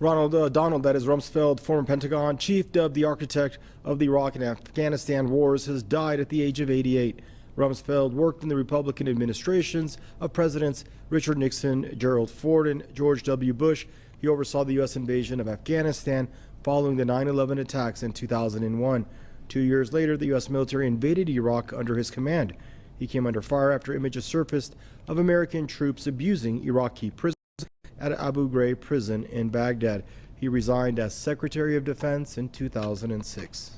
Donald, that is Rumsfeld, former Pentagon chief, dubbed the architect of the Iraq and Afghanistan wars, has died at the age of 88. Rumsfeld worked in the Republican administrations of Presidents Richard Nixon, Gerald Ford, and George W. Bush. He oversaw the U.S. invasion of Afghanistan following the 9/11 attacks in 2001. 2 years later, the U.S. military invaded Iraq under his command. He came under fire after images surfaced of American troops abusing Iraqi prisoners at Abu Ghraib prison in Baghdad. He resigned as Secretary of Defense in 2006.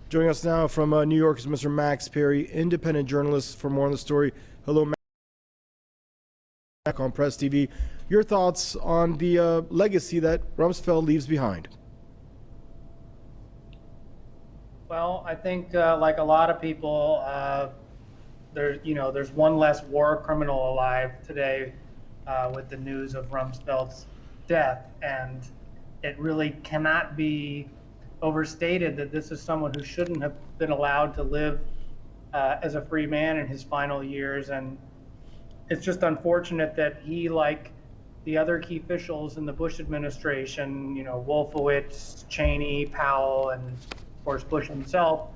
Joining us now from New York is Mr. Max Parry, independent journalist. For more on the story, hello, Max. On Press TV, your thoughts on the legacy that Rumsfeld leaves behind? Well, I think like a lot of people, there's one less war criminal alive today with the news of Rumsfeld's death, and it really cannot be overstated that this is someone who shouldn't have been allowed to live as a free man in his final years. And it's just unfortunate that he, like the other key officials in the Bush administration, Wolfowitz, Cheney, Powell, and of course Bush himself,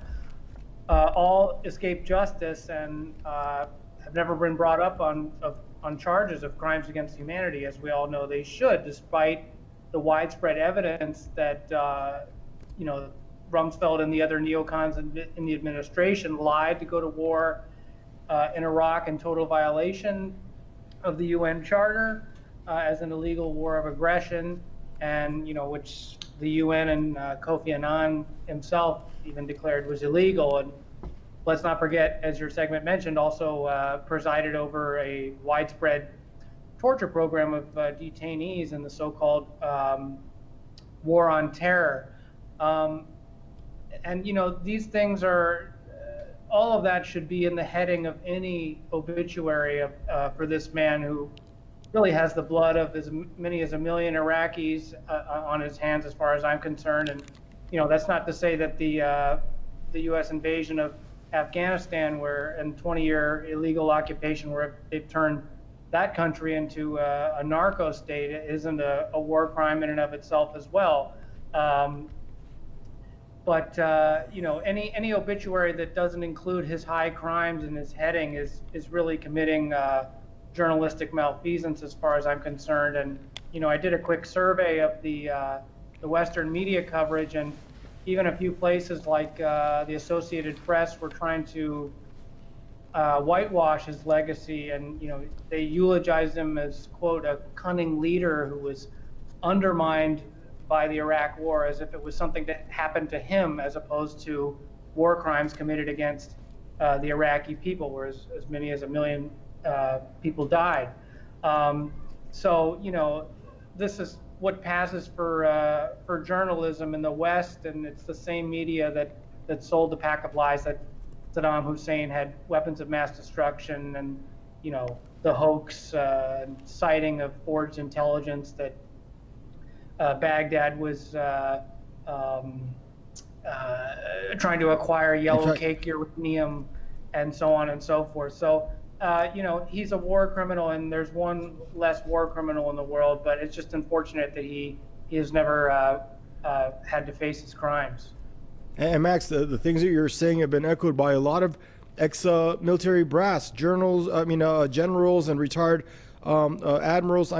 all escaped justice and have never been brought up on charges of crimes against humanity, as we all know they should, despite the widespread evidence that Rumsfeld and the other neocons in the administration lied to go to war in Iraq in total violation of the UN Charter as an illegal war of aggression, and which the UN and Kofi Annan himself even declared was illegal. And let's not forget, as your segment mentioned, also presided over a widespread torture program of detainees in the so-called war on terror. And these things are, all of that should be in the heading of any obituary for this man who really has the blood of as many as 1 million Iraqis on his hands, as far as I'm concerned. And that's not to say that the U.S. invasion of Afghanistan, and 20-year illegal occupation, where they've turned that country into a narco state, isn't a war crime in and of itself as well. But any obituary that doesn't include his high crimes in his heading is really committing journalistic malfeasance, as far as I'm concerned. And I did a quick survey of the Western media coverage, and even a few places like the Associated Press were trying to whitewash his legacy, and they eulogized him as, quote, a cunning leader who was undermined by the Iraq War, as if it was something that happened to him, as opposed to war crimes committed against the Iraqi people, where as many as 1 million people died. So this is what passes for journalism in the West, and it's the same media that sold the pack of lies that Saddam Hussein had weapons of mass destruction, and the hoax citing of forged intelligence that Baghdad was trying to acquire yellow cake uranium, and so on and so forth. So he's a war criminal, and there's one less war criminal in the world, but it's just unfortunate that he has never had to face his crimes. And Max, the things that you're saying have been echoed by a lot of ex-military brass, generals and retired admirals.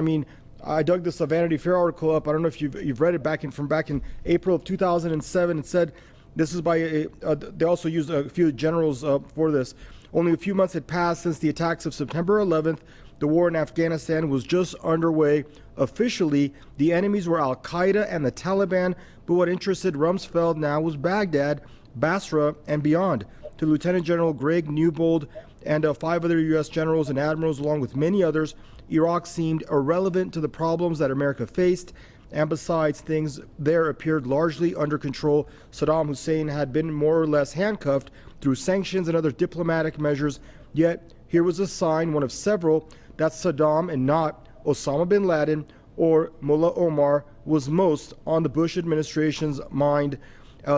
I dug this Vanity Fair article up. I don't know if you've read it back in April of 2007. It said, this is by they also used a few generals for this. Only a few months had passed since the attacks of September 11th. The war in Afghanistan was just underway. Officially, the enemies were Al-Qaeda and the Taliban, but what interested Rumsfeld now was Baghdad, Basra, and beyond. To Lieutenant General Greg Newbold and 5 other U.S. generals and admirals, along with many others, Iraq seemed irrelevant to the problems that America faced, and besides, things there appeared largely under control. Saddam Hussein had been more or less handcuffed through sanctions and other diplomatic measures, yet here was a sign, one of several, that Saddam and not Osama bin Laden or Mullah Omar was most on the Bush administration's mind.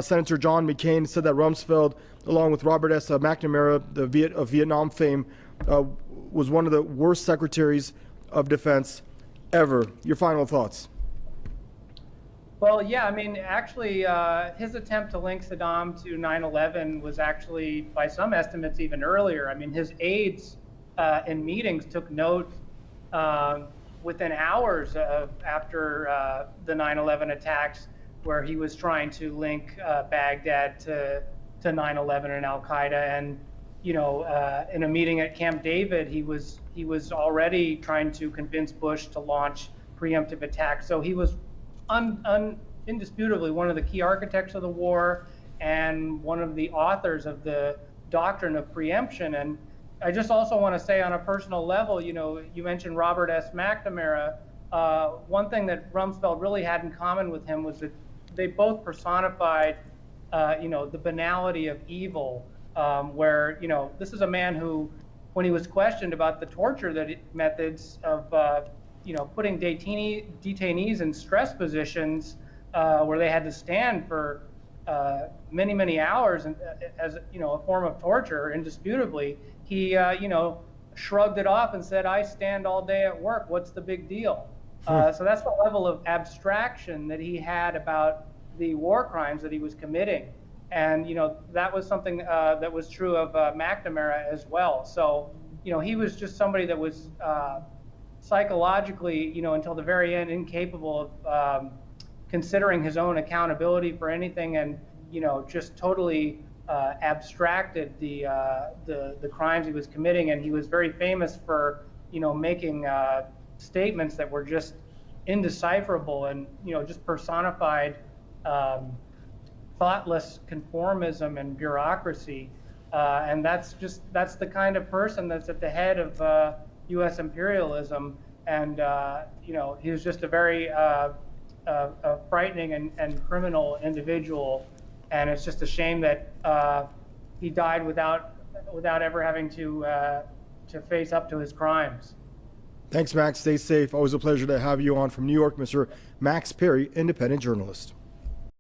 Senator John McCain said that Rumsfeld, along with Robert S. McNamara, of Vietnam fame, was one of the worst secretaries of defense ever. Your final thoughts? Well, yeah, I mean, actually, his attempt to link Saddam to 9/11 was actually, by some estimates, even earlier. I mean, his aides in meetings took note within hours after the 9/11 attacks, where he was trying to link Baghdad to 9/11 and Al Qaeda. And in a meeting at Camp David, he was already trying to convince Bush to launch preemptive attacks. So he was indisputably one of the key architects of the war and one of the authors of the doctrine of preemption. And I just also want to say, on a personal level, you mentioned Robert S. McNamara. One thing that Rumsfeld really had in common with him was that they both personified, the banality of evil. Where this is a man who, when he was questioned about the torture methods of putting detainees in stress positions where they had to stand for many hours, and as a form of torture, indisputably, he shrugged it off and said, "I stand all day at work. What's the big deal?" So that's the level of abstraction that he had about the war crimes that he was committing. And that was something that was true of McNamara as well. So he was just somebody that was psychologically, until the very end, incapable of considering his own accountability for anything, and just totally abstracted the crimes he was committing. And he was very famous for making statements that were just indecipherable and just personified thoughtless conformism and bureaucracy, and that's the kind of person that's at the head of U.S. imperialism. And he was just a very frightening and criminal individual. And it's just a shame that he died without ever having to face up to his crimes. Thanks, Max. Stay safe. Always a pleasure to have you on from New York, Mr. Max Parry, independent journalist.